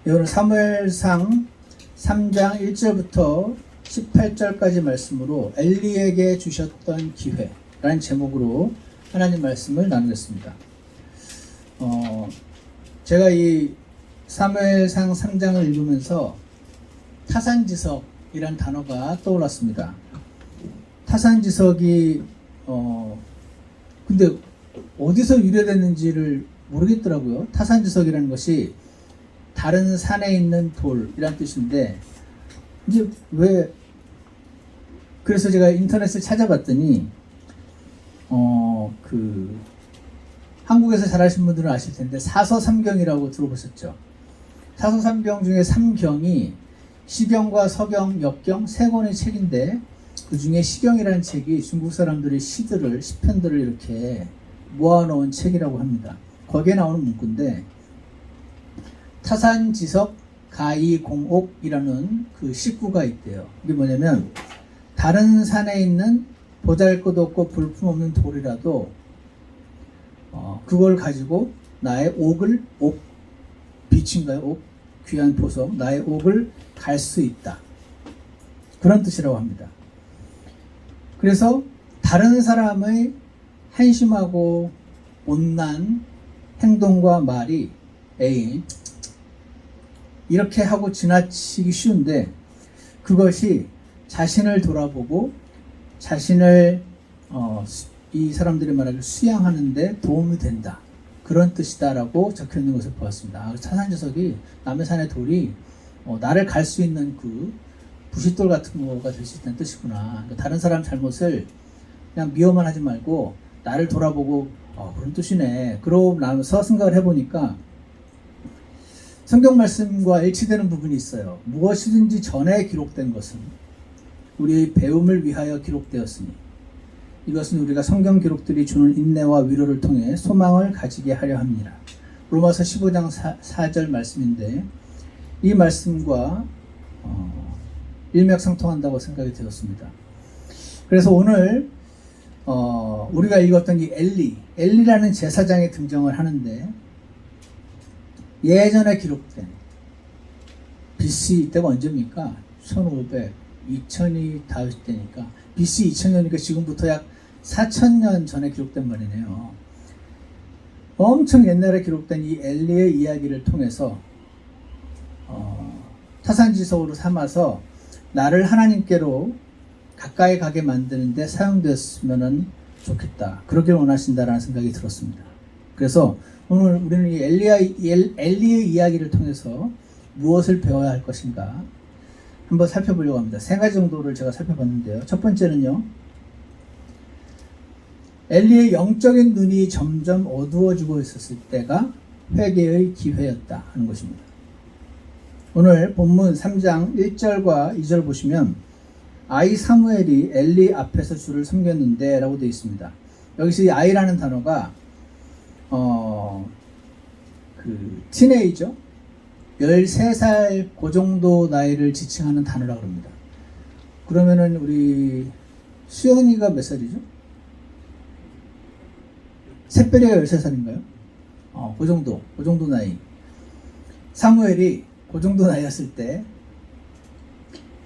오늘 사무엘상 3장 1절부터 18절까지 말씀으로 엘리에게 주셨던 기회라는 제목으로 하나님 말씀을 나누겠습니다. 제가 이 사무엘상 3장을 읽으면서 타산지석이란 단어가 떠올랐습니다. 타산지석이 근데 어디서 유래됐는지를 모르겠더라고요. 타산지석이라는 것이 다른 산에 있는 돌이란 뜻인데, 이제 그래서 제가 인터넷을 찾아봤더니 한국에서 잘 아시는 분들은 아실 텐데 사서삼경이라고 들어보셨죠? 사서삼경 중에 삼경이 시경과 서경, 역경 세 권의 책인데, 그 중에 시경이라는 책이 중국 사람들의 시편들을 이렇게 모아놓은 책이라고 합니다. 거기에 나오는 문구인데, 타산지석 가이공옥이라는 그 식구가 있대요. 이게 뭐냐면, 다른 산에 있는 보잘것없고 볼품없는 돌이라도 그걸 가지고 나의 빛인가요? 귀한 보석, 나의 옥을 갈 수 있다. 그런 뜻이라고 합니다. 그래서 다른 사람의 한심하고 못난 행동과 말이 이렇게 하고 지나치기 쉬운데, 그것이 자신을 돌아보고 자신을 이 사람들이 말하기를 수양하는데 도움이 된다. 그런 뜻이다라고 적혀 있는 것을 보았습니다. 타산지석이 남의 산의 돌이 나를 갈 수 있는 그 부싯돌 같은 거가 될 수 있다는 뜻이구나. 그러니까 다른 사람 잘못을 그냥 미워만 하지 말고 나를 돌아보고 그런 뜻이네. 그러고 나면서 생각을 해보니까 성경 말씀과 일치되는 부분이 있어요. 무엇이든지 전에 기록된 것은 우리의 배움을 위하여 기록되었으니 이것은 우리가 성경 기록들이 주는 인내와 위로를 통해 소망을 가지게 하려 합니다. 로마서 15장 4절 말씀인데, 이 말씀과 일맥상통한다고 생각이 되었습니다. 그래서 오늘 우리가 읽었던 이 엘리라는 제사장의 등장을 하는데, 예전에 기록된 BC 때가 언제입니까? 1500, 2000이 닿을 때니까 BC 2000년이니까 지금부터 약 4000년 전에 기록된 말이네요. 엄청 옛날에 기록된 이 엘리의 이야기를 통해서 타산지석으로 삼아서 나를 하나님께로 가까이 가게 만드는데 사용되었으면 좋겠다. 그러길 원하신다라는 생각이 들었습니다. 그래서 오늘 우리는 이 엘리의 이야기를 통해서 무엇을 배워야 할 것인가 한번 살펴보려고 합니다. 세 가지 정도를 제가 살펴봤는데요. 첫 번째는요, 엘리의 영적인 눈이 점점 어두워지고 있었을 때가 회개의 기회였다 하는 것입니다. 오늘 본문 3장 1절과 2절 보시면 아이 사무엘이 엘리 앞에서 주를 섬겼는데 라고 되어 있습니다. 여기서 이 아이라는 단어가 티네이저 13살 그 정도 나이를 지칭하는 단어라고 합니다. 그러면은 우리 수연이가 몇 살이죠? 샛별이가 13살인가요? 그 정도 나이. 사무엘이 그 정도 나이였을 때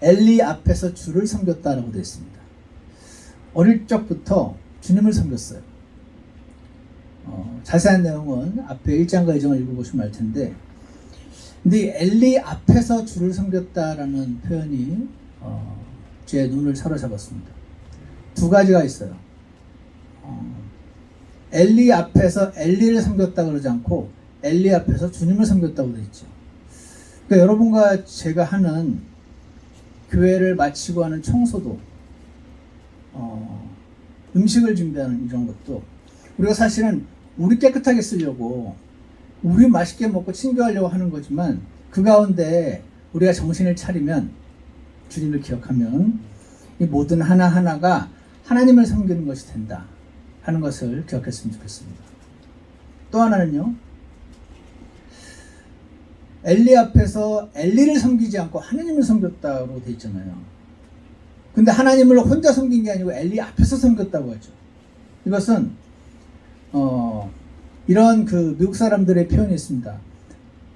엘리 앞에서 주를 섬겼다라고 되어 있습니다. 어릴 적부터 주님을 섬겼어요. 자세한 내용은 앞에 1장과 2장을 읽어보시면 알 텐데, 근데 엘리 앞에서 주를 섬겼다라는 표현이 제 눈을 사로잡았습니다. 두 가지가 있어요. 엘리 앞에서 엘리를 섬겼다 그러지 않고 엘리 앞에서 주님을 섬겼다고 되어 있죠. 그러니까 여러분과 제가 하는 교회를 마치고 하는 청소도, 음식을 준비하는 이런 것도 우리가 사실은 우리 깨끗하게 쓰려고, 우리 맛있게 먹고 친교하려고 하는 거지만, 그 가운데 우리가 정신을 차리면, 주님을 기억하면 이 모든 하나하나가 하나님을 섬기는 것이 된다 하는 것을 기억했으면 좋겠습니다. 또 하나는요, 엘리 앞에서 엘리를 섬기지 않고 하나님을 섬겼다고 되어 있잖아요. 근데 하나님을 혼자 섬긴 게 아니고 엘리 앞에서 섬겼다고 하죠. 이것은 이런 그 미국 사람들의 표현이 있습니다.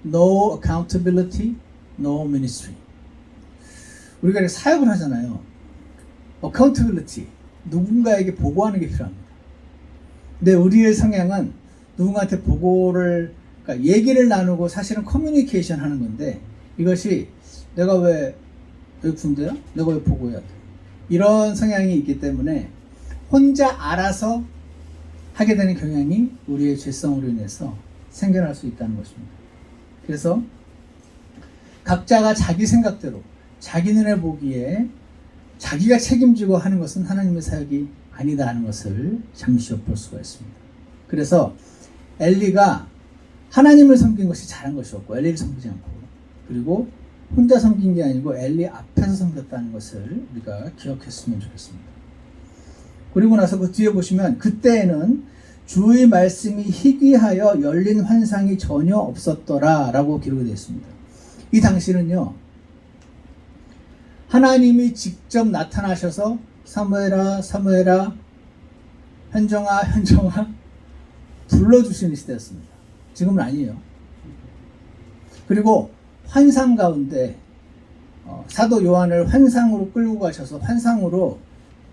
no accountability, no ministry. 우리가 이렇게 사역을 하잖아요. accountability, 누군가에게 보고하는 게 필요합니다. 근데 우리의 성향은 누군가한테 보고를, 그러니까 얘기를 나누고 사실은 커뮤니케이션 하는 건데, 이것이 내가 왜 여기 군대야? 내가 왜 보고해야 돼? 이런 성향이 있기 때문에 혼자 알아서 하게 되는 경향이 우리의 죄성으로 인해서 생겨날 수 있다는 것입니다. 그래서 각자가 자기 생각대로 자기 눈에 보기에 자기가 책임지고 하는 것은 하나님의 사역이 아니다 하는 것을 잠시 엿볼 수가 있습니다. 그래서 엘리가 하나님을 섬긴 것이 잘한 것이었고 엘리를 섬기지 않고, 그리고 혼자 섬긴 게 아니고 엘리 앞에서 섬겼다는 것을 우리가 기억했으면 좋겠습니다. 그리고 나서 그 뒤에 보시면 그때에는 주의 말씀이 희귀하여 열린 환상이 전혀 없었더라 라고 기록이 되어 있습니다. 이 당시는요, 하나님이 직접 나타나셔서 사무엘아 사무엘아, 현정아 현정아 불러주시는 시대였습니다. 지금은 아니에요. 그리고 환상 가운데 사도 요한을 환상으로 끌고 가셔서 환상으로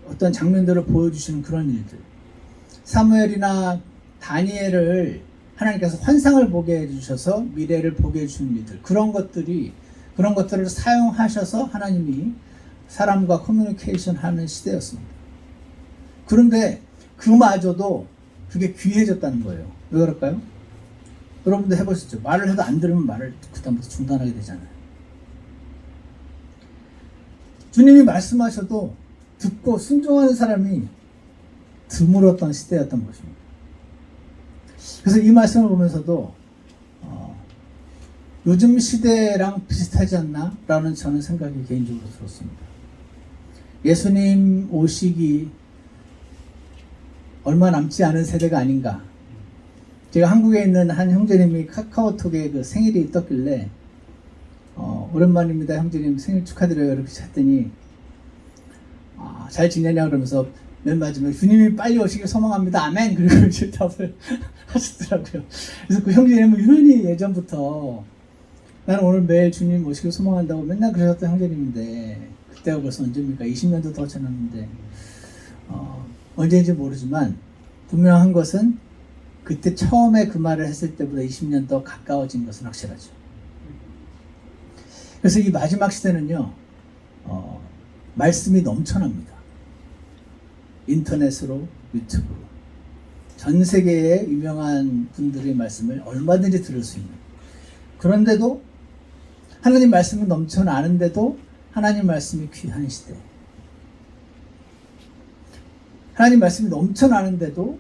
어떤 장면들을 보여주시는 그런 일들, 사무엘이나 다니엘을 하나님께서 환상을 보게 해주셔서 미래를 보게 해주는 일들, 그런 것들을 사용하셔서 하나님이 사람과 커뮤니케이션 하는 시대였습니다. 그런데 그마저도 그게 귀해졌다는 거예요. 왜 그럴까요? 여러분도 해보셨죠? 말을 해도 안 들으면 말을 그다음부터 중단하게 되잖아요. 주님이 말씀하셔도 듣고 순종하는 사람이 드물었던 시대였던 것입니다. 그래서 이 말씀을 보면서도 요즘 시대랑 비슷하지 않나? 라는 저는 생각이 개인적으로 들었습니다. 예수님 오시기 얼마 남지 않은 세대가 아닌가. 제가 한국에 있는 한 형제님이 카카오톡에 그 생일이 떴길래 오랜만입니다 형제님 생일 축하드려요 이렇게 했더니 잘 지내냐 그러면서 맨 마지막에 주님이 빨리 오시길 소망합니다 아멘, 그리고 이제 답을 하시더라고요. 그래서 그 형제님은 유난히 예전부터 나는 오늘 매일 주님 오시길 소망한다고 맨날 그러셨던 형제님인데, 그때가 벌써 언제입니까? 20년도 더 지났는데 언제인지 모르지만 분명한 것은 그때 처음에 그 말을 했을 때보다 20년 더 가까워진 것은 확실하죠. 그래서 이 마지막 시대는요, 말씀이 넘쳐납니다. 인터넷으로, 유튜브로. 전 세계의 유명한 분들의 말씀을 얼마든지 들을 수 있는. 그런데도 하나님 말씀이 넘쳐나는데도 하나님 말씀이 귀한 시대. 하나님 말씀이 넘쳐나는데도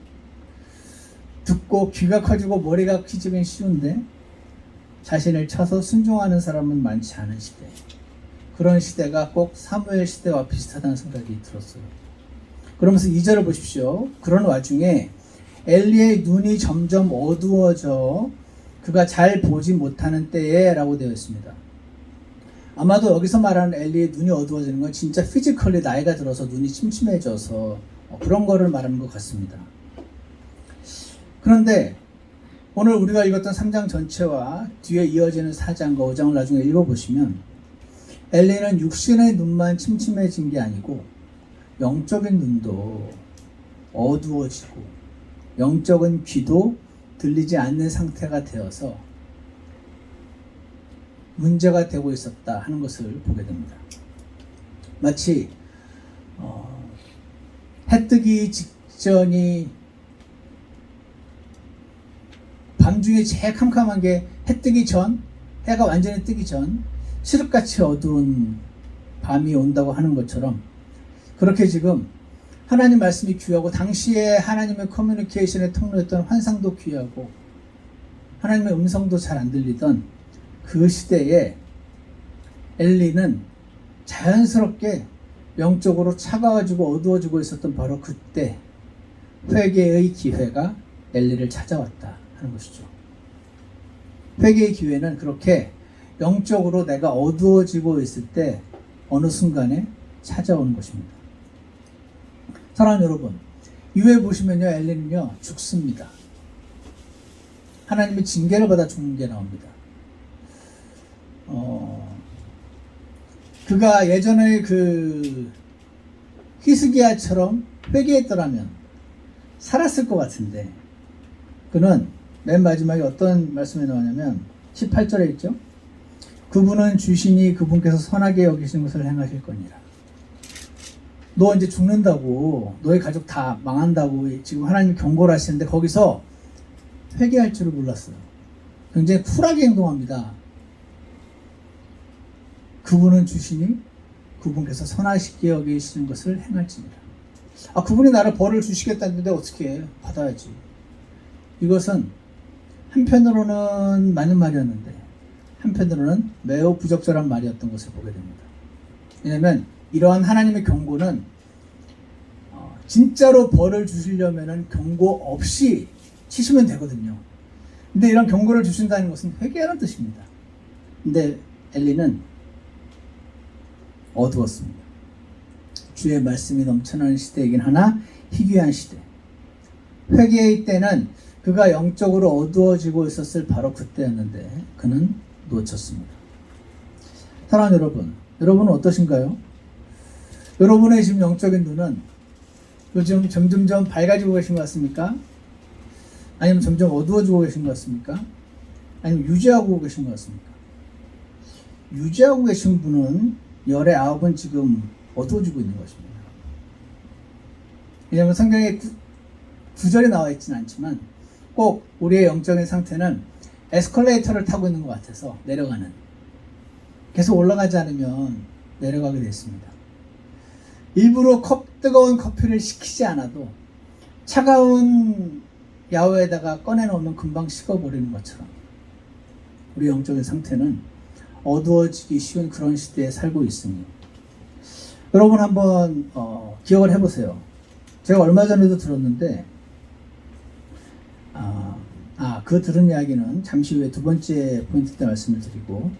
듣고 귀가 커지고 머리가 커지긴 쉬운데 자신을 쳐서 순종하는 사람은 많지 않은 시대. 그런 시대가 꼭 사무엘 시대와 비슷하다는 생각이 들었어요. 그러면서 2절을 보십시오. 그런 와중에 엘리의 눈이 점점 어두워져 그가 잘 보지 못하는 때에 라고 되어 있습니다. 아마도 여기서 말하는 엘리의 눈이 어두워지는 건 진짜 피지컬리 나이가 들어서 눈이 침침해져서 그런 거를 말하는 것 같습니다. 그런데 오늘 우리가 읽었던 3장 전체와 뒤에 이어지는 4장과 5장을 나중에 읽어보시면 엘리는 육신의 눈만 침침해진 게 아니고 영적인 눈도 어두워지고 영적인 귀도 들리지 않는 상태가 되어서 문제가 되고 있었다 하는 것을 보게 됩니다. 마치 해 뜨기 직전이 밤중에 제일 캄캄한 게 해 뜨기 전, 해가 완전히 뜨기 전 칠흑같이 어두운 밤이 온다고 하는 것처럼 그렇게 지금 하나님 말씀이 귀하고 당시에 하나님의 커뮤니케이션의 통로였던 환상도 귀하고 하나님의 음성도 잘 안 들리던 그 시대에 엘리는 자연스럽게 영적으로 차가워지고 어두워지고 있었던 바로 그때 회개의 기회가 엘리를 찾아왔다 하는 것이죠. 회개의 기회는 그렇게 영적으로 내가 어두워지고 있을 때 어느 순간에 찾아오는 것입니다. 사랑하는 여러분, 이후에 보시면요, 엘리는요 죽습니다. 하나님의 징계를 받아 죽는 게 나옵니다. 그가 예전에 히스기야처럼 회개했더라면 살았을 것 같은데, 그는 맨 마지막에 어떤 말씀이 나오냐면 18절에 있죠. 그분은 주시니 그분께서 선하게 여기신 것을 행하실 거니라. 너 이제 죽는다고, 너희 가족 다 망한다고 지금 하나님이 경고를 하시는데 거기서 회개할 줄을 몰랐어요. 굉장히 쿨하게 행동합니다. 그분은 주시니 그분께서 선하시게 여기시는 것을 행할지니라. 그분이 나를 벌을 주시겠다는데 어떻게 해? 받아야지. 이것은 한편으로는 맞는 말이었는데 한편으로는 매우 부적절한 말이었던 것을 보게 됩니다. 왜냐하면 이러한 하나님의 경고는 진짜로 벌을 주시려면 경고 없이 치시면 되거든요. 근데 이런 경고를 주신다는 것은 회개하는 뜻입니다. 근데 엘리는 어두웠습니다. 주의 말씀이 넘쳐나는 시대이긴 하나 희귀한 시대. 회개의 때는 그가 영적으로 어두워지고 있었을 바로 그때였는데 그는 놓쳤습니다. 사랑하는 여러분, 여러분은 어떠신가요? 여러분의 지금 영적인 눈은 요즘 점점 밝아지고 계신 것 같습니까? 아니면 점점 어두워지고 계신 것 같습니까? 아니면 유지하고 계신 것 같습니까? 유지하고 계신 분은 열의 9은 지금 어두워지고 있는 것입니다. 왜냐하면 성경에 구절이 나와 있지는 않지만 꼭 우리의 영적인 상태는 에스컬레이터를 타고 있는 것 같아서 내려가는, 계속 올라가지 않으면 내려가게 됐습니다. 일부러 뜨거운 커피를 식히지 않아도 차가운 야외에다가 꺼내놓으면 금방 식어버리는 것처럼 우리 영적인 상태는 어두워지기 쉬운 그런 시대에 살고 있으니 여러분 한번 기억을 해보세요. 제가 얼마 전에도 들었는데 그 들은 이야기는 잠시 후에 두 번째 포인트 때 말씀을 드리고,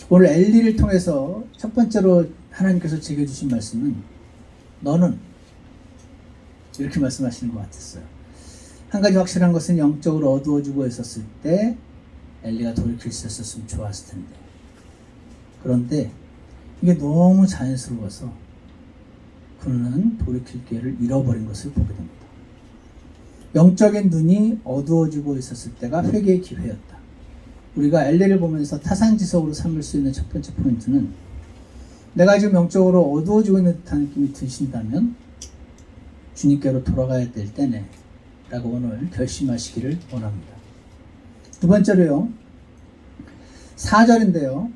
오늘 엘리를 통해서 첫 번째로 하나님께서 제게 주신 말씀은 너는, 이렇게 말씀하시는 것 같았어요. 한 가지 확실한 것은 영적으로 어두워지고 있었을 때 엘리가 돌이킬 수 있었으면 좋았을 텐데, 그런데 이게 너무 자연스러워서 그는 돌이킬 기회를 잃어버린 것을 보게 됩니다. 영적인 눈이 어두워지고 있었을 때가 회개의 기회였다. 우리가 엘리를 보면서 타산지석으로 삼을 수 있는 첫 번째 포인트는, 내가 지금 영적으로 어두워지고 있는 듯한 느낌이 드신다면 주님께로 돌아가야 될 때네 라고 오늘 결심하시기를 원합니다. 두 번째로요, 4절인데요.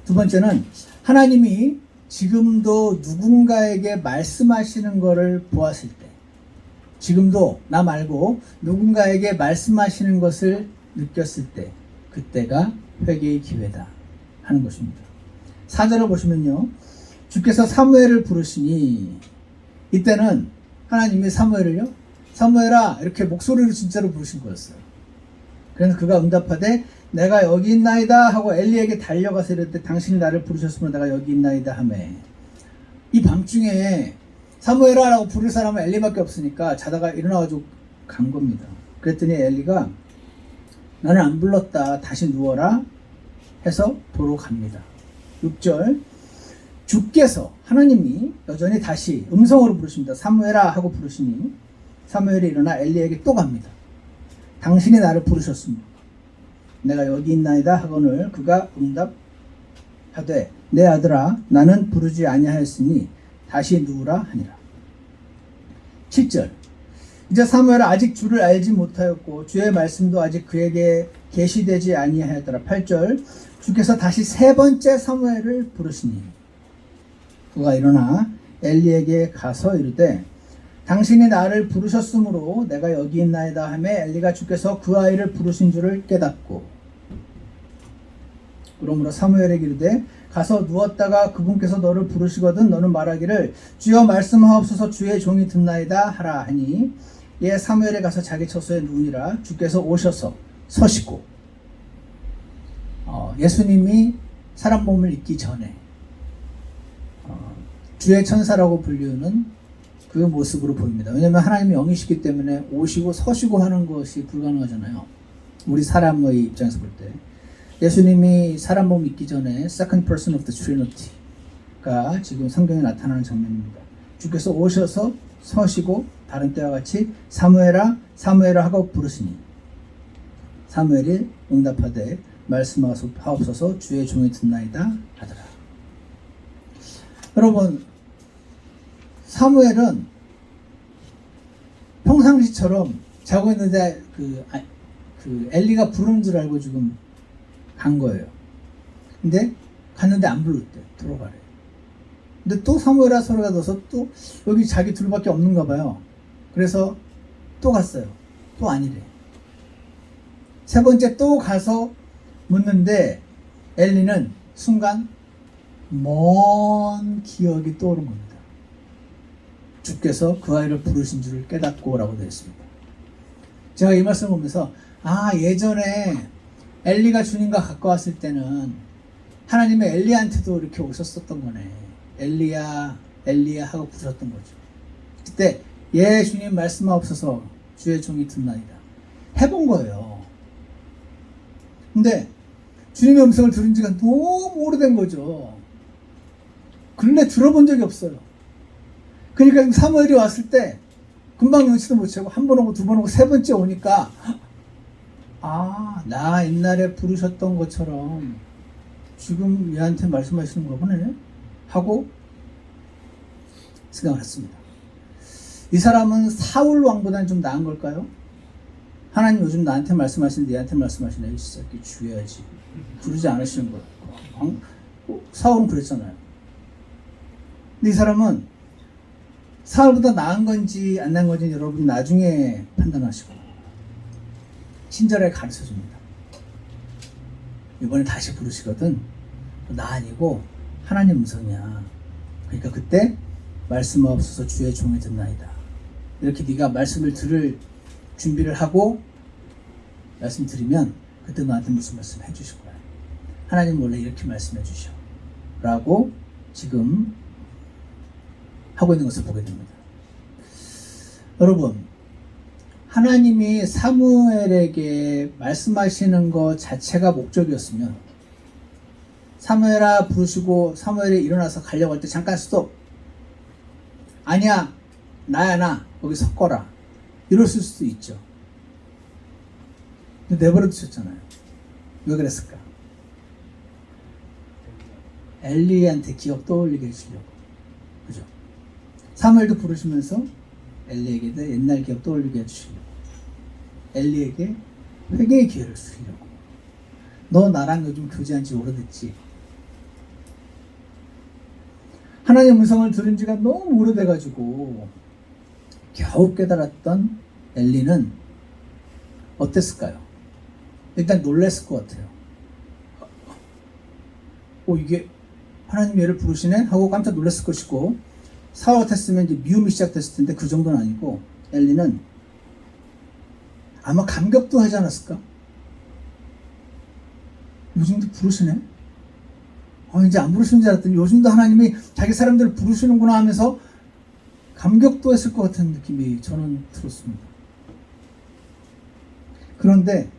두 번째는 하나님이 지금도 누군가에게 말씀하시는 것을 보았을 때, 지금도 나 말고 누군가에게 말씀하시는 것을 느꼈을 때, 그때가 회개의 기회다 하는 것입니다. 4절을 보시면요, 주께서 사무엘을 부르시니, 이때는 하나님이 사무엘을요, 사무엘아 이렇게 목소리로 진짜로 부르신 거였어요. 그래서 그가 응답하되 내가 여기 있나이다 하고 엘리에게 달려가서 이랬대, 당신이 나를 부르셨으면 내가 여기 있나이다 하매, 이 밤중에 사무엘아 라고 부를 사람은 엘리밖에 없으니까 자다가 일어나가지고 간 겁니다. 그랬더니 엘리가 나는 안 불렀다, 다시 누워라 해서 도로 갑니다. 6절, 주께서, 하나님이 여전히 다시 음성으로 부르십니다. 사무엘아 하고 부르시니 사무엘이 일어나 엘리에게 또 갑니다. 당신이 나를 부르셨습니다. 내가 여기 있나이다 하거늘 그가 응답하되 내 아들아 나는 부르지 아니하였으니 다시 누우라 하니라. 7절, 이제 사무엘은 아직 주를 알지 못하였고 주의 말씀도 아직 그에게 계시되지 아니하였더라. 8절, 주께서 다시 세 번째 사무엘을 부르시니 그가 일어나 엘리에게 가서 이르되 당신이 나를 부르셨으므로 내가 여기 있나이다 하매 엘리가 주께서 그 아이를 부르신 줄을 깨닫고, 그러므로 사무엘에게 이르되 가서 누웠다가 그분께서 너를 부르시거든 너는 말하기를 주여 말씀하옵소서 주의 종이 듣나이다 하라 하니, 예 사무엘에 가서 자기 처소에 누우니라. 주께서 오셔서 서시고, 예수님이 사람 몸을 입기 전에 주의 천사라고 불리우는 그 모습으로 보입니다. 왜냐하면 하나님이 영이시기 때문에 오시고 서시고 하는 것이 불가능하잖아요. 우리 사람의 입장에서 볼 때. 예수님이 사람 몸 입기 전에 second person of the Trinity, 가 지금 성경에 나타나는 장면입니다. 주께서 오셔서 서시고 다른 때와 같이 사무엘아 사무엘아 하고 부르시니 사무엘이 응답하되 말씀하옵소서 주의 종이 듣나이다 하더라. 여러분, 사무엘은 평상시처럼 자고 있는데 그 엘리가 부르는 줄 알고 지금 간 거예요. 근데 갔는데 안 불렀대. 들어가래. 근데 또 사무엘아 소리가 나서 또 여기 자기 둘밖에 없는가 봐요. 그래서 또 갔어요. 또 아니래. 세 번째 또 가서 묻는데 엘리는 순간 먼 기억이 떠오른 겁니다. 주께서 그 아이를 부르신 줄을 깨닫고 라고 되어 있습니다. 제가 이 말씀을 보면서 예전에 엘리가 주님과 가까웠을 때는 하나님이 엘리한테도 이렇게 오셨었던 거네. 엘리야 엘리야 하고 부르셨던 거죠. 그때 예 주님 말씀하옵소서 주의 종이 듣나이다 해본 거예요. 근데 주님의 음성을 들은 지가 너무 오래된 거죠. 근래 들어본 적이 없어요. 그러니까 사무엘이 왔을 때 금방 눈치도 못 채고 한 번 오고 두 번 오고 세 번째 오니까 나 옛날에 부르셨던 것처럼 지금 얘한테 말씀하시는 거구나 하고 생각을 했습니다. 이 사람은 사울 왕보다는 좀 나은 걸까요? 하나님 요즘 나한테 말씀하시는데 얘한테 말씀하시네. 이 새끼 죽여야지. 부르지 않으시는 거예요. 사울은 그랬잖아요. 근데 이 사람은 사울보다 나은 건지 안 나은 건지 여러분이 나중에 판단하시고 친절하게 가르쳐 줍니다. 이번에 다시 부르시거든. 나 아니고 하나님 음성이야. 그러니까 그때 말씀하옵소서 주의 종이 듣나이다. 이렇게 네가 말씀을 들을 준비를 하고 말씀 드리면 그때 너한테 무슨 말씀 해주실 거야. 하나님 원래 이렇게 말씀해 주셔 라고 지금 하고 있는 것을 보게 됩니다. 여러분, 하나님이 사무엘에게 말씀하시는 것 자체가 목적이었으면 사무엘아 부르시고 사무엘이 일어나서 가려고 할 때 잠깐 스톱. 아니야 나야 나 거기 섞어라 이랬을 수도 있죠. 근데 내버려 두셨잖아요. 왜 그랬을까? 엘리한테 기억 떠올리게 해주려고. 그죠? 사무엘도 부르시면서 엘리에게도 옛날 기억 떠올리게 해주시려고. 엘리에게 회개의 기회를 주시려고. 너 나랑 요즘 교제한 지 오래됐지? 하나님의 음성을 들은 지가 너무 오래돼가지고 겨우 깨달았던 엘리는 어땠을까요? 일단 놀랬을 것 같아요. 이게 하나님 얘를 부르시네? 하고 깜짝 놀랐을 것이고, 사울 같았으면 이제 미움이 시작됐을 텐데 그 정도는 아니고 엘리는 아마 감격도 하지 않았을까? 요즘도 부르시네? 이제 안 부르시는 줄 알았더니 요즘도 하나님이 자기 사람들을 부르시는구나 하면서 감격도 했을 것 같은 느낌이 저는 들었습니다. 그런데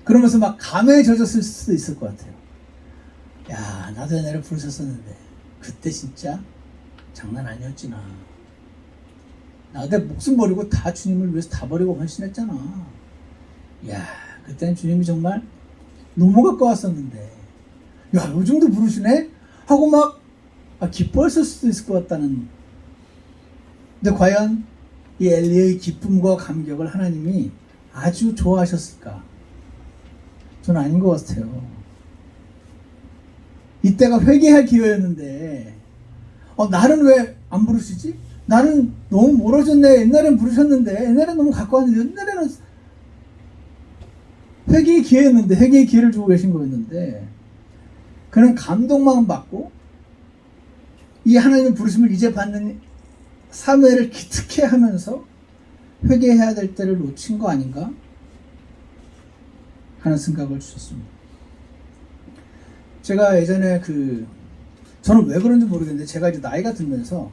그러면서 막 감회에 젖었을 수도 있을 것 같아요. 야, 나도 옛날에 부르셨었는데 그때 진짜 장난 아니었지 나. 내 목숨 버리고 다 주님을 위해서 다 버리고 헌신했잖아. 야, 그때는 주님이 정말 너무 가까웠었는데 야, 요즘도 부르시네? 하고 막 기뻐했을 수도 있을 것 같다는. 근데 과연 이 엘리의 기쁨과 감격을 하나님이 아주 좋아하셨을까? 저는 아닌 것 같아요. 이때가 회개할 기회였는데 나는 왜 안 부르시지? 나는 너무 멀어졌네. 옛날엔 부르셨는데 옛날엔 너무 가까웠는데 옛날에는 회개의 기회였는데 회개의 기회를 주고 계신 거였는데 그는 감동만 받고 이 하나님의 부르심을 이제 받는 사무엘을 기특해 하면서 회개해야 될 때를 놓친 거 아닌가 하는 생각을 주셨습니다. 제가 예전에 저는 왜 그런지 모르겠는데 제가 이제 나이가 들면서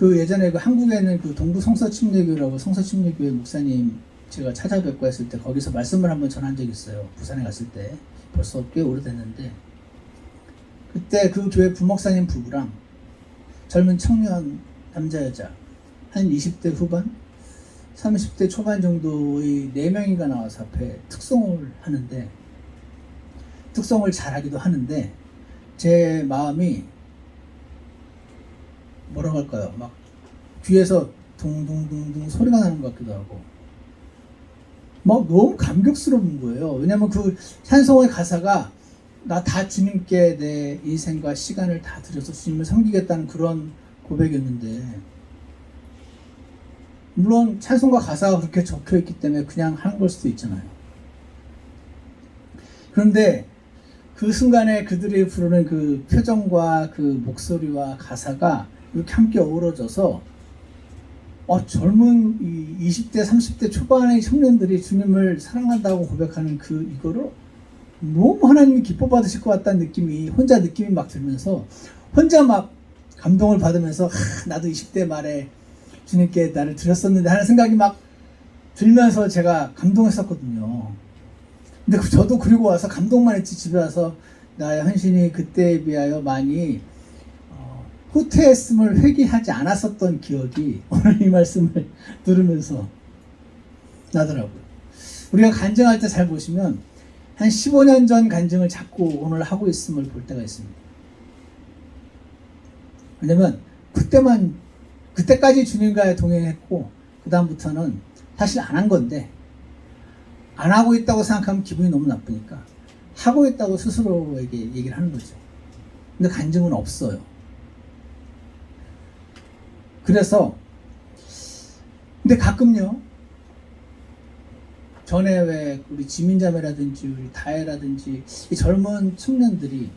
예전에 한국에 있는 동부 성서침례교라고 성서침례교회 목사님 제가 찾아뵙고 했을 때 거기서 말씀을 한번 전한 적이 있어요. 부산에 갔을 때 벌써 꽤 오래됐는데, 그때 그 교회 부목사님 부부랑 젊은 청년 남자 여자 한 20대 후반 30대 초반 정도의 4명이가 나와서 앞에 특송을 하는데, 특송을 잘하기도 하는데 제 마음이 뭐라고 할까요? 막 귀에서 둥둥둥둥 소리가 나는 것 같기도 하고 막 너무 감격스러운 거예요. 왜냐면 그 찬송의 가사가 나 다 주님께 내 인생과 시간을 다 들여서 주님을 섬기겠다는 그런 고백이었는데, 물론 찬송가 가사가 그렇게 적혀있기 때문에 그냥 하는 걸 수도 있잖아요. 그런데 그 순간에 그들이 부르는 그 표정과 그 목소리와 가사가 이렇게 함께 어우러져서 젊은 이 20대 30대 초반의 청년들이 주님을 사랑한다고 고백하는 이거를 너무 하나님이 기뻐 받으실 것 같다는 느낌이 막 들면서 혼자 막 감동을 받으면서 나도 20대 말에 주님께 나를 드렸었는데 하는 생각이 막 들면서 제가 감동했었거든요. 근데 저도 그리고 와서 감동만 했지, 집에 와서 나의 헌신이 그때에 비하여 많이 후퇴했음을 회개하지 않았었던 기억이 오늘 이 말씀을 들으면서 나더라고요. 우리가 간증할 때 잘 보시면 한 15년 전 간증을 자꾸 오늘 하고 있음을 볼 때가 있습니다. 왜냐면 그때까지 주님과 동행했고 그 다음부터는 사실 안 한 건데, 안 하고 있다고 생각하면 기분이 너무 나쁘니까 하고 있다고 스스로에게 얘기를 하는 거죠. 근데 간증은 없어요. 그래서 근데 가끔요, 전에 왜 우리 지민자매라든지 우리 다혜라든지 이 젊은 청년들이,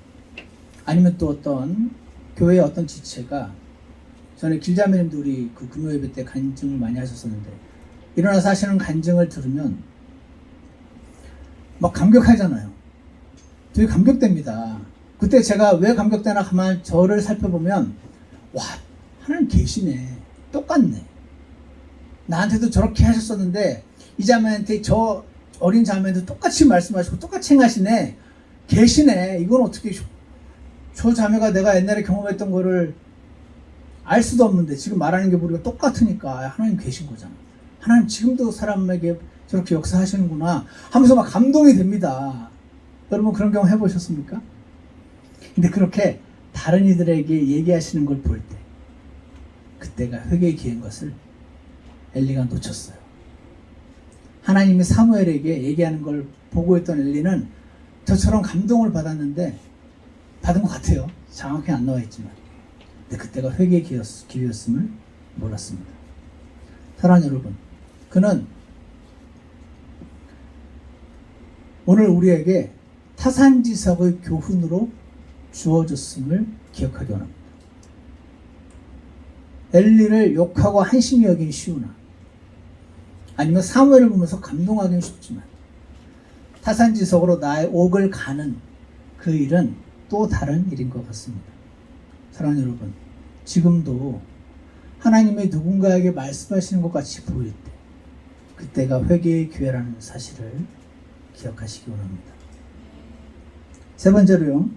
아니면 또 어떤 교회의 어떤 지체가, 전에 길자매님도 우리 그 금요예배 때 간증을 많이 하셨었는데, 일어나서 하시는 간증을 들으면 막 감격하잖아요. 되게 감격됩니다. 그때 제가 왜 감격되나 가만 저를 살펴보면, 와, 하나님 계시네. 똑같네. 나한테도 저렇게 하셨었는데 이 자매한테, 저 어린 자매한테 똑같이 말씀하시고 똑같이 행하시네. 계시네. 이건 어떻게 저 자매가 내가 옛날에 경험했던 거를 알 수도 없는데 지금 말하는 게 우리가 똑같으니까 하나님 계신 거잖아. 하나님 지금도 사람에게 저렇게 역사하시는구나 하면서 막 감동이 됩니다. 여러분 그런 경험 해보셨습니까? 근데 그렇게 다른 이들에게 얘기하시는 걸 볼 때, 그때가 회개의 기회인 것을 엘리가 놓쳤어요. 하나님이 사무엘에게 얘기하는 걸 보고 있던 엘리는 저처럼 감동을 받았는데, 받은 것 같아요. 정확히 안 나와 있지만. 근데 그때가 회개의 기회였음을 몰랐습니다. 사랑하는 여러분, 그는 오늘 우리에게 타산지석의 교훈으로 주어졌음을 기억하기 원합니다. 엘리를 욕하고 한심히 여기기 쉬우나, 아니면 사무엘을 보면서 감동하기는 쉽지만, 타산지석으로 나의 옥을 가는 그 일은 또 다른 일인 것 같습니다. 사랑하는 여러분, 지금도 하나님의 누군가에게 말씀하시는 것 같이 보일 때, 그때가 회개의 기회라는 사실을 기억하시기 원합니다. 세 번째로요,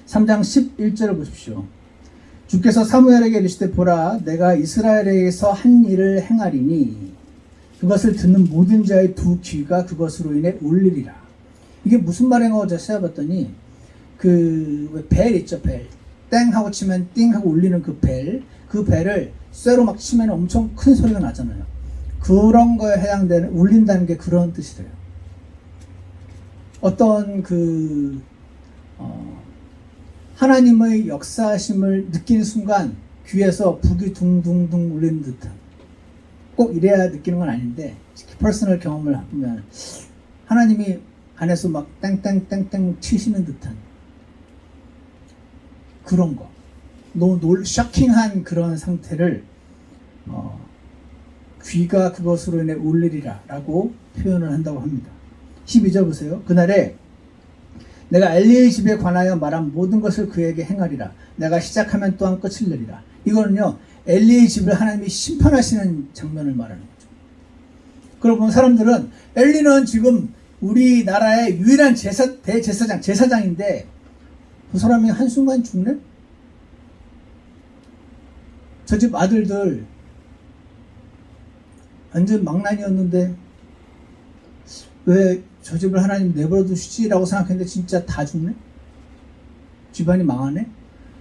3장 11절을 보십시오. 주께서 사무엘에게 이르시되, 보라, 내가 이스라엘에게서 한 일을 행하리니 그것을 듣는 모든 자의 두 귀가 그것으로 인해 울리리라. 이게 무슨 말인가 제가 찾아봤더니, 그 벨 있죠, 벨. 땡 하고 치면 띵 하고 울리는 그 벨을 쇠로 막 치면 엄청 큰 소리가 나잖아요. 그런 거에 해당되는, 울린다는 게 그런 뜻이래요. 어떤 하나님의 역사심을 느끼는 순간 귀에서 북이 둥둥둥 울리는 듯한, 꼭 이래야 느끼는 건 아닌데 퍼스널 경험을 하면 하나님이 안에서 막 땡땡땡땡 치시는 듯한 그런 거, 너무 쇼킹한 그런 상태를 귀가 그것으로 인해 울리리라 라고 표현을 한다고 합니다. 12절 보세요. 그날에 내가 엘리의 집에 관하여 말한 모든 것을 그에게 행하리라. 내가 시작하면 또한 끝을 내리라. 이거는요, 엘리의 집을 하나님이 심판하시는 장면을 말하는 거죠. 그러고 보면 사람들은 엘리는 지금 우리나라의 유일한 제사장인데 그 사람이 한순간 죽네? 저 집 아들들 완전 망난이었는데 왜 저 집을 하나님 내버려 두시지라고 생각했는데 진짜 다 죽네? 집안이 망하네?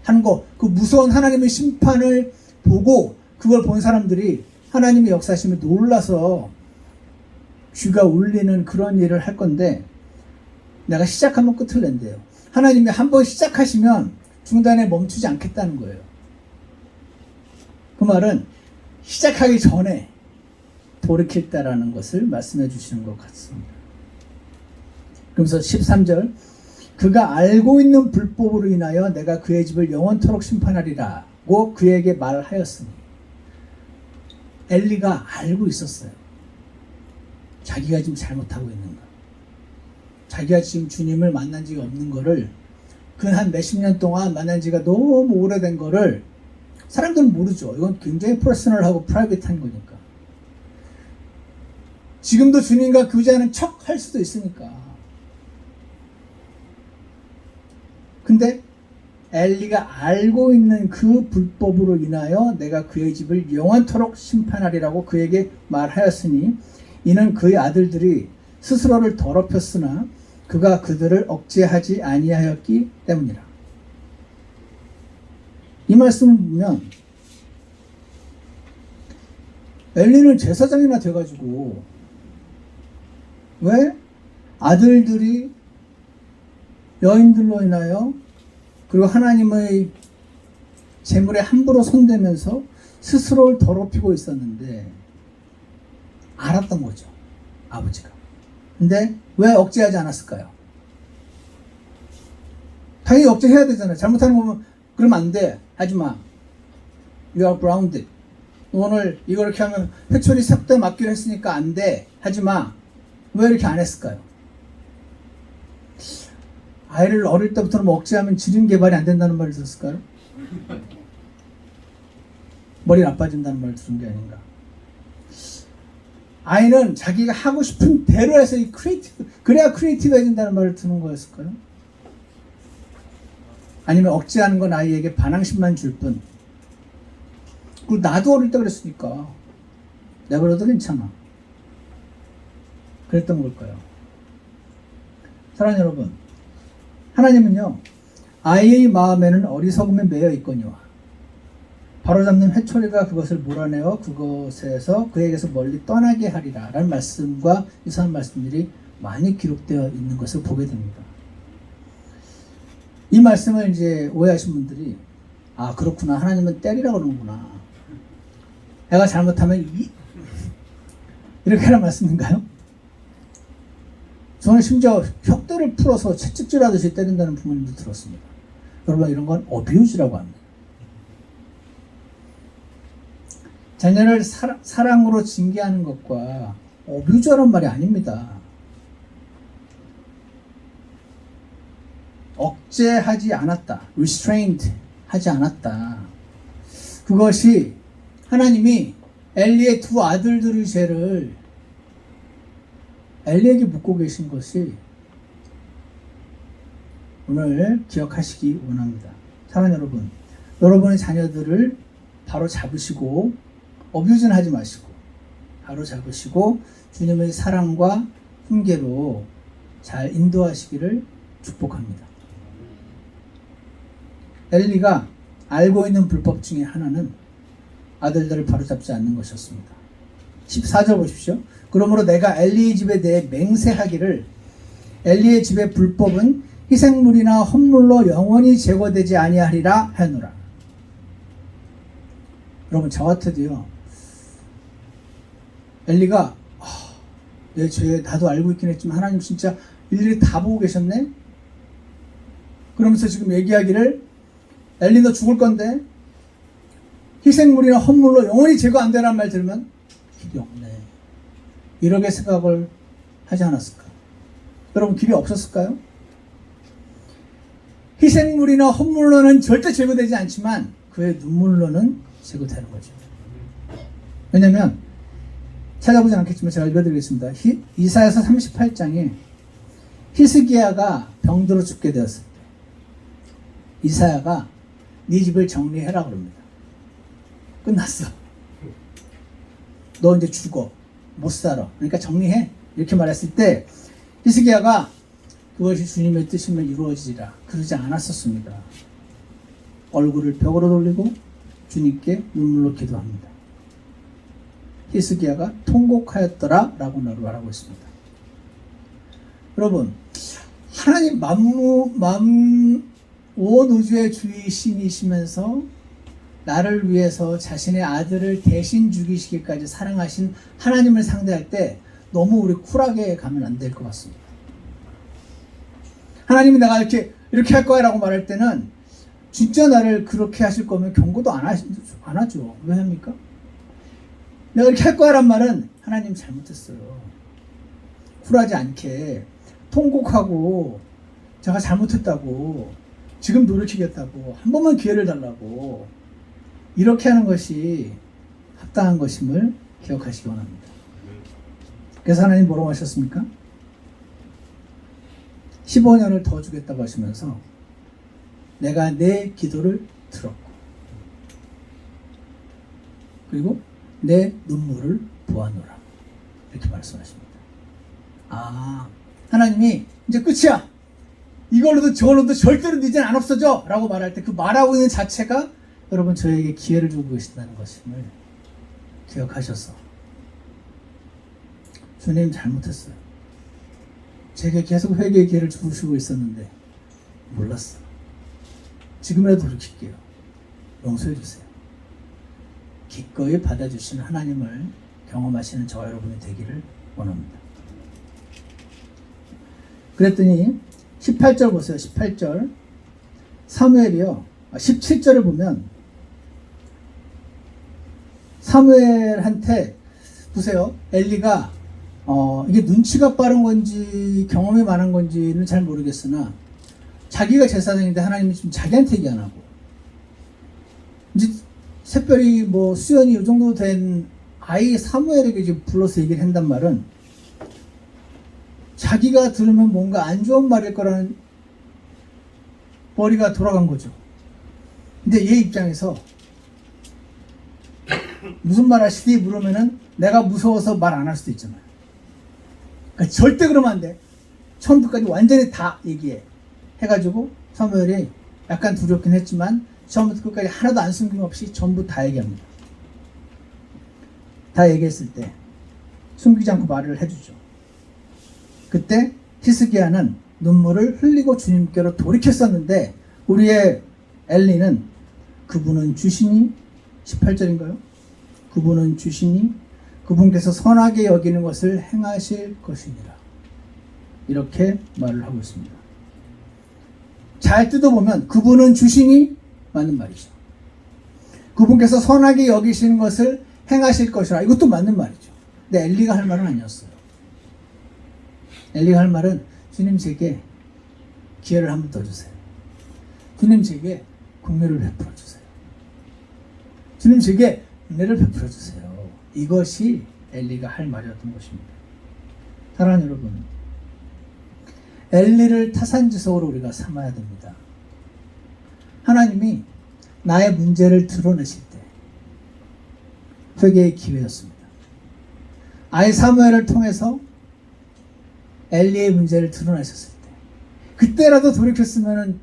하는 거, 그 무서운 하나님의 심판을 보고 그걸 본 사람들이 하나님의 역사심에 놀라서 귀가 울리는 그런 일을 할 건데, 내가 시작하면 끝을 낸대요. 하나님이 한번 시작하시면 중단에 멈추지 않겠다는 거예요. 그 말은 시작하기 전에 돌이켰다라는 것을 말씀해 주시는 것 같습니다. 그러면서 13절, 그가 알고 있는 불법으로 인하여 내가 그의 집을 영원토록 심판하리라고 그에게 말하였으니, 엘리가 알고 있었어요. 자기가 지금 잘못하고 있는 거, 자기가 지금 주님을 만난 적이 없는 거를, 그 한 몇십 년 동안 만난 지가 너무 오래된 거를 사람들은 모르죠. 이건 굉장히 퍼스널하고 프라이빗한 거니까. 지금도 주님과 교제하는 척 할 수도 있으니까. 근데 엘리가 알고 있는 그 불법으로 인하여 내가 그의 집을 영원토록 심판하리라고 그에게 말하였으니, 이는 그의 아들들이 스스로를 더럽혔으나 그가 그들을 억제하지 아니하였기 때문이라. 이 말씀을 보면 엘리는 제사장이나 돼가지고 왜 아들들이 여인들로 인하여 그리고 하나님의 재물에 함부로 손대면서 스스로를 더럽히고 있었는데 알았던 거죠, 아버지가. 근데 왜 억제하지 않았을까요? 당연히 억제해야 되잖아요. 잘못하는 거 보면 그러면 안 돼, 하지마, you are grounded, 오늘 이거 이렇게 하면 회초리 삭대 맞기로 했으니까 안 돼, 하지마. 왜 이렇게 안 했을까요? 아이를 어릴 때부터 억제하면 지능 개발이 안 된다는 말을 들었을까요? 머리 나빠진다는 말을 들은 게 아닌가. 아이는 자기가 하고 싶은 대로 해서 그래야 크리에이티브해진다는 말을 듣는 거였을까요? 아니면 억제하는 건 아이에게 반항심만 줄 뿐. 그리고 나도 어릴 때 그랬으니까 내버려도 괜찮아, 그랬던 걸까요? 사랑하는 여러분, 하나님은요, 아이의 마음에는 어리석음에 매여 있거니와 바로잡는 회초리가 그것을 몰아내어 그것에서 그에게서 멀리 떠나게 하리라 라는 말씀과 유사한 말씀들이 많이 기록되어 있는 것을 보게 됩니다. 이 말씀을 이제 오해하신 분들이, 아 그렇구나, 하나님은 때리라 그러는구나, 애가 잘못하면 이렇게 하는 말씀인가요? 저는 심지어 혁대를 풀어서 채찍질하듯이 때린다는 부모님도 들었습니다. 여러분, 이런 건 어뷰즈라고 합니다. 자녀를 사랑으로 징계하는 것과 어뷰즈라는 말이 아닙니다. 억제하지 않았다, restrained 하지 않았다. 그것이 하나님이 엘리의 두 아들들의 죄를 엘리에게 묻고 계신 것이 오늘 기억하시기 원합니다. 사랑하는 여러분, 여러분의 자녀들을 바로 잡으시고 어뷰즈는 하지 마시고 바로 잡으시고 주님의 사랑과 훈계로 잘 인도하시기를 축복합니다. 엘리가 알고 있는 불법 중에 하나는 아들들을 바로잡지 않는 것이었습니다. 14절 보십시오. 그러므로 내가 엘리의 집에 대해 맹세하기를, 엘리의 집의 불법은 희생물이나 헌물로 영원히 제거되지 아니하리라 하노라. 여러분, 저 같아도요, 엘리가 내 죄 나도 알고 있긴 했지만 하나님 진짜 일일이 다 보고 계셨네? 그러면서 지금 얘기하기를, 엘리 너 죽을 건데 희생물이나 헌물로 영원히 제거 안 되라는 말 들으면 길이 없네, 이렇게 생각을 하지 않았을까? 여러분, 길이 없었을까요? 희생물이나 헌물로는 절대 제거되지 않지만 그의 눈물로는 제거되는 거죠. 왜냐하면 찾아보지 않겠지만 제가 읽어드리겠습니다. 이사야서 38장에 히스기야가 병들어 죽게 되었을 때 이사야가 네 집을 정리해라 그럽니다. 끝났어. 너 이제 죽어. 못 살아. 그러니까 정리해. 이렇게 말했을 때 히스기야가 그것이 주님의 뜻이면 이루어지리라 그러지 않았었습니다. 얼굴을 벽으로 돌리고 주님께 눈물로 기도합니다. 히스기야가 통곡하였더라 라고 말하고 있습니다. 여러분, 하나님 온 우주의 주이신이시면서 나를 위해서 자신의 아들을 대신 죽이시기까지 사랑하신 하나님을 상대할 때 너무 우리 쿨하게 가면 안 될 것 같습니다. 하나님이 내가 이렇게 할 거야 라고 말할 때는 진짜 나를 그렇게 하실 거면 경고도 안 하죠. 왜 합니까? 내가 이렇게 할 거야 란 말은 하나님 잘못했어요. 쿨하지 않게 통곡하고 제가 잘못했다고 지금 돌이키겠다고 한 번만 기회를 달라고 이렇게 하는 것이 합당한 것임을 기억하시기 원합니다. 그래서 하나님 뭐라고 하셨습니까? 15년을 더 주겠다고 하시면서 내가 내 기도를 들었고 그리고 내 눈물을 보아노라 이렇게 말씀하십니다. 아, 하나님이 이제 끝이야. 이걸로도 저걸로도 절대로 네 죄는 안 없어져 라고 말할 때 그 말하고 있는 자체가 여러분 저에게 기회를 주고 계신다는 것임을 기억하셔서 주님 잘못했어요. 제게 계속 회개의 기회를 주시고 있었는데 몰랐어. 지금이라도 돌이킬게요. 용서해 주세요. 기꺼이 받아주시는 하나님을 경험하시는 저와 여러분이 되기를 원합니다. 그랬더니 18절 보세요. 18절 사무엘이요. 17절을 보면 사무엘한테 보세요. 엘리가 이게 눈치가 빠른 건지 경험이 많은 건지는 잘 모르겠으나 자기가 제사장인데 하나님이 지금 자기한테 얘기 안 하고 이제 새별이 뭐 수연이 이 정도 된 아이 사무엘에게 지금 불러서 얘기를 한단 말은 자기가 들으면 뭔가 안 좋은 말일 거라는 머리가 돌아간 거죠. 근데 얘 입장에서 무슨 말 하시지 물으면은 내가 무서워서 말 안 할 수도 있잖아요. 그러니까 절대 그러면 안 돼. 처음부터까지 완전히 다 얘기해. 해가지고 사무엘이 약간 두렵긴 했지만 처음부터 끝까지 하나도 안 숨김없이 전부 다 얘기합니다. 다 얘기했을 때 숨기지 않고 말을 해주죠. 그때 히스기야는 눈물을 흘리고 주님께로 돌이켰었는데 우리의 엘리는 그분은 주시니 18절인가요? 그분은 주시니 그분께서 선하게 여기는 것을 행하실 것이니라 이렇게 말을 하고 있습니다. 잘 뜯어보면 그분은 주시니 맞는 말이죠. 그분께서 선하게 여기시는 것을 행하실 것이라 이것도 맞는 말이죠. 근데 엘리가 할 말은 아니었어요. 엘리가 할 말은 주님 제게 기회를 한 번 더 주세요. 주님 제게 긍휼을 베풀어 주세요. 주님 제게 은혜를 베풀어 주세요. 이것이 엘리가 할 말이었던 것입니다. 사랑하는 여러분, 엘리를 타산지석으로 우리가 삼아야 됩니다. 하나님이 나의 문제를 드러내실 때 회개의 기회였습니다. 아이 사무엘을 통해서 엘리의 문제를 드러내셨을 때 그때라도 돌이켰으면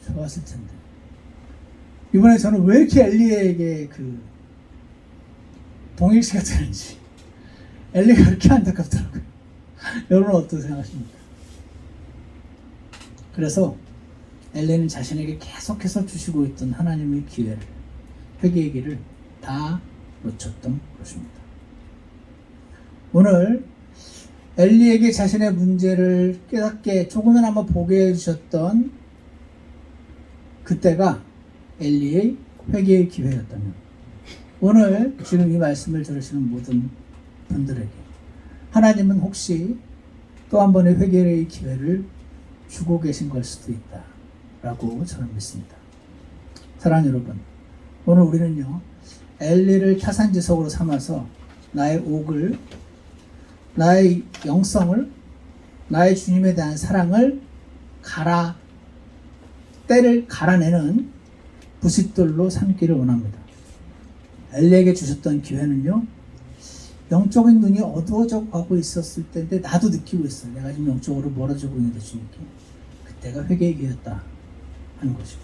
좋았을 텐데 이번에 저는 왜 이렇게 엘리에게 동일시가 되는지 엘리가 그렇게 안타깝더라고요. 여러분은 어떻게 생각하십니까? 그래서 엘리는 자신에게 계속해서 주시고 있던 하나님의 기회를 회개의 길을 다 놓쳤던 것입니다. 오늘 엘리에게 자신의 문제를 깨닫게 조금이나마 보게 해주셨던 그때가 엘리의 회개의 기회였다면 오늘 지금 이 말씀을 들으시는 모든 분들에게 하나님은 혹시 또 한 번의 회개의 기회를 주고 계신 걸 수도 있다 라고 저는 믿습니다. 사랑하는 여러분, 오늘 우리는요 엘리를 타산지석으로 삼아서 나의 옥을 나의 영성을 나의 주님에 대한 사랑을 때를 갈아내는 부싯돌로 삼기를 원합니다. 엘리에게 주셨던 기회는요, 영적인 눈이 어두워져 가고 있었을 때인데 나도 느끼고 있어요. 내가 지금 영적으로 멀어지고 있는데 주님께. 그때가 회개의 기회였다 하는 것이고,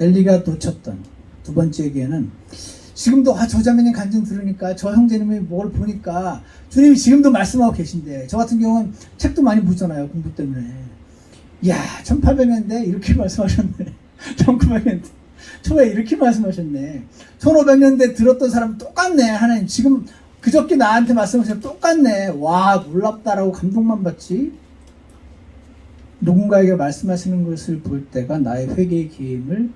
엘리가 놓쳤던 두 번째 기회는 지금도 저 자매님 간증 들으니까, 저 형제님이 뭘 보니까 주님이 지금도 말씀하고 계신데, 저 같은 경우는 책도 많이 보잖아요, 공부 때문에. 이야, 1800년대 이렇게 말씀하셨네. 1900년대 초에 이렇게 말씀하셨네. 1500년대 들었던 사람 똑같네. 하나님 지금 그저께 나한테 말씀하셔서 똑같네. 와, 놀랍다라고 감동만 받지. 누군가에게 말씀하시는 것을 볼 때가 나의 회개의 기회임을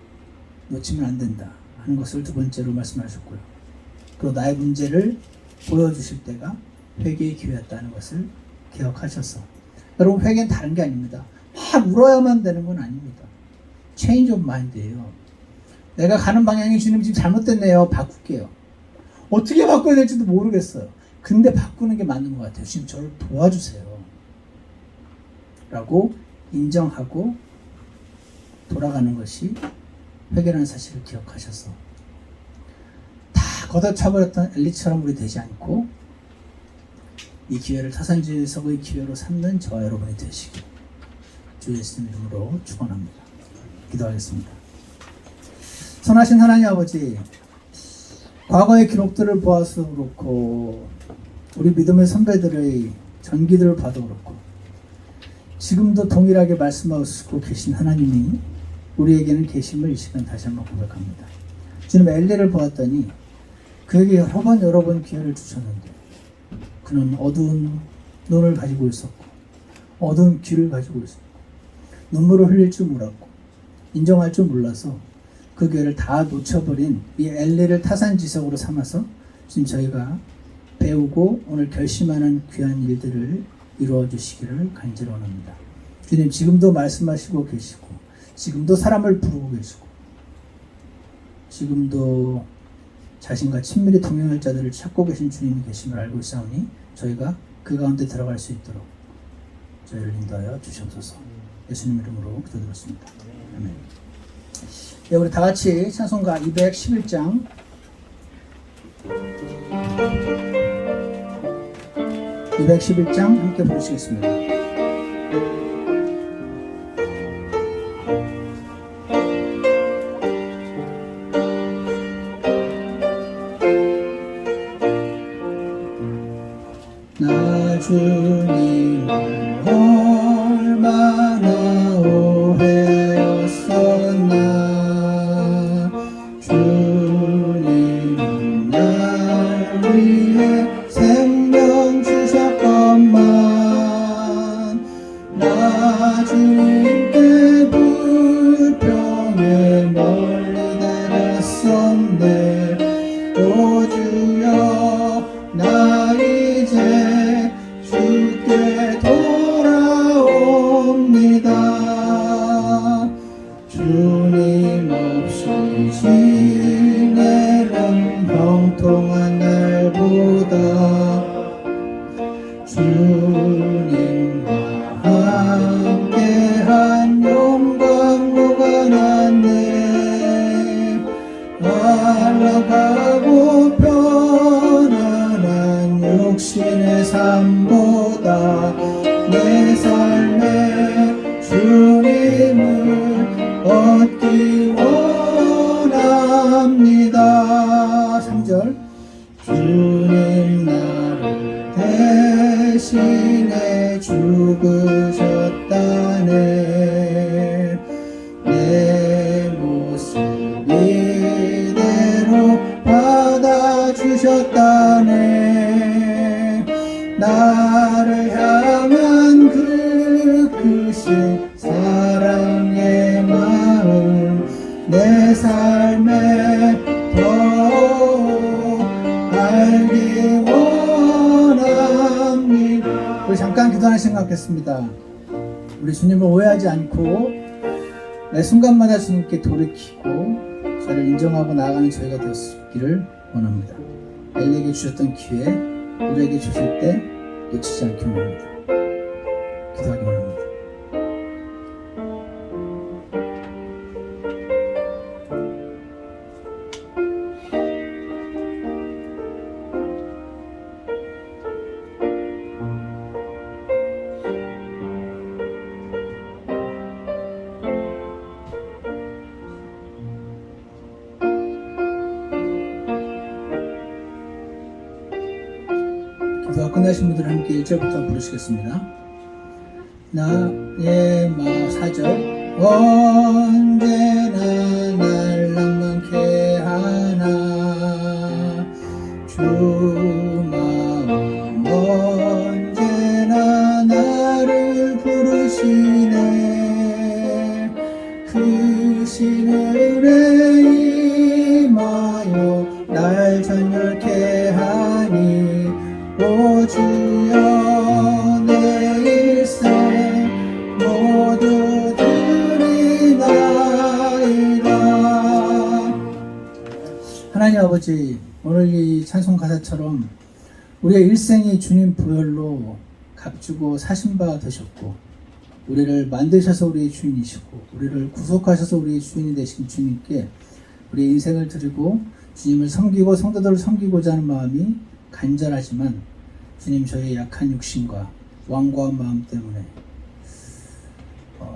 놓치면 안 된다 하는 것을 두 번째로 말씀하셨고요. 그리고 나의 문제를 보여주실 때가 회개의 기회였다는 것을 기억하셔서, 여러분, 회개는 다른 게 아닙니다. 막 울어야만 되는 건 아닙니다. 체인지 오브 마인드예요. 내가 가는 방향이 주님 지금 잘못됐네요. 바꿀게요. 어떻게 바꿔야 될지도 모르겠어요. 근데 바꾸는 게 맞는 것 같아요. 주님 저를 도와주세요. 라고 인정하고 돌아가는 것이 회개라는 사실을 기억하셔서, 다 걷어차버렸던 엘리처럼 우리 되지 않고 이 기회를 타산지석의 기회로 삼는 저와 여러분이 되시길 주 예수님 이름으로 축원합니다. 기도하겠습니다. 선하신 하나님 아버지, 과거의 기록들을 보아서 그렇고 우리 믿음의 선배들의 전기들을 봐도 그렇고 지금도 동일하게 말씀하시고 계신 하나님이 우리에게는 계심을 이 시간 다시 한번 고백합니다. 주님, 엘리를 보았더니 그에게 여러 번 기회를 주셨는데 그는 어두운 눈을 가지고 있었고 어두운 귀를 가지고 있었고 눈물을 흘릴 줄 몰랐고 인정할 줄 몰라서 그 기회를 다 놓쳐버린 이 엘리를 타산지석으로 삼아서 지금 저희가 배우고 오늘 결심하는 귀한 일들을 이루어 주시기를 간절히 원합니다. 주님, 지금도 말씀하시고 계시고 지금도 사람을 부르고 계시고 지금도 자신과 친밀히 동행할 자들을 찾고 계신 주님이 계심을 알고 있사오니 저희가 그 가운데 들어갈 수 있도록 저희를 인도하여 주시옵소서. 예수님 이름으로 기도드렸습니다. 아멘. 네, 우리 다 같이 찬송가 211장 211장 함께 부르시겠습니다. 나 주님을 얼마나 오해였었나. 주님은 날 위해 생명 주셨건만 나 주님께 불평에 멀리 달았었네. 오 주여, 나 이제 주께 돌아옵니다. 주님 없이 지내는 형통한 날보다 주님과 함께한 영광로가 낫네. 안락하고 편안한 육신의 삶보다 내 삶에 주님을 얻기 원합니다. 3절 주님 나를 대신해 죽으셨다네. 내 모습 이대로 받아주셨다네. 나를 향한 그 크신 사랑의 마음 내 삶에 더욱 알기 원합니다. 우리 잠깐 기도 하나 생각하겠습니다. 우리 주님을 오해하지 않고 매 순간마다 주님께 돌이키고 저를 인정하고 나아가는 저희가 되었기를 원합니다. 엘리에게 주셨던 기회 우리에게 주실 때 놓치지 않기 원합니다. 기도하기 원합니다. 기도가 끝나신 분들 함께 1절부터 부르시겠습니다. 나의 마음 4절 언제나 날 낭만케 하나 주 마음 언제나 나를 부르시네 그 신을에 임하여 날 전율케 하니 오 주여 내 일생 모두들이 나이다. 하나님 아버지, 오늘 이 찬송 가사처럼 우리의 일생이 주님 보혈로 값주고 사신 바 되셨고 우리를 만드셔서 우리의 주인이시고 우리를 구속하셔서 우리의 주인이 되신 주님께 우리의 인생을 드리고 주님을 섬기고 성도들을 섬기고자 하는 마음이 간절하지만 주님 저희의 약한 육신과 완고한 마음 때문에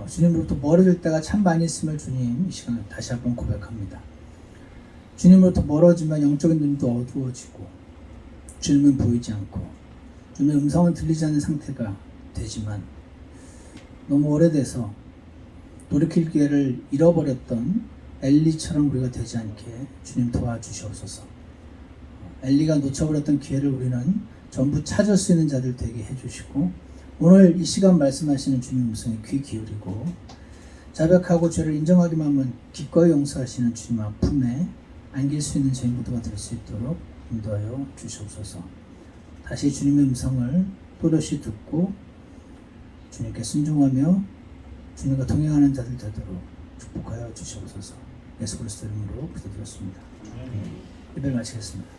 주님으로부터 멀어질 때가 참 많이 있음을 주님 이 시간에 다시 한번 고백합니다. 주님으로부터 멀어지면 영적인 눈도 어두워지고 주님은 보이지 않고 주님의 음성은 들리지 않는 상태가 되지만 너무 오래돼서 돌이킬 기회를 잃어버렸던 엘리처럼 우리가 되지 않게 주님 도와주시옵소서. 엘리가 놓쳐버렸던 기회를 우리는 전부 찾을 수 있는 자들 되게 해주시고 오늘 이 시간 말씀하시는 주님 음성에 귀 기울이고 자백하고 죄를 인정하기만 하면 기꺼이 용서하시는 주님 품에 안길 수 있는 저희 모두가 될 수 있도록 인도하여 주시옵소서. 다시 주님의 음성을 또렷이 듣고 주님께 순종하며 주님과 동행하는 자들 되도록 축복하여 주시옵소서. 예수 그리스도 이름으로 기도드렸습니다. 예배를 마치겠습니다.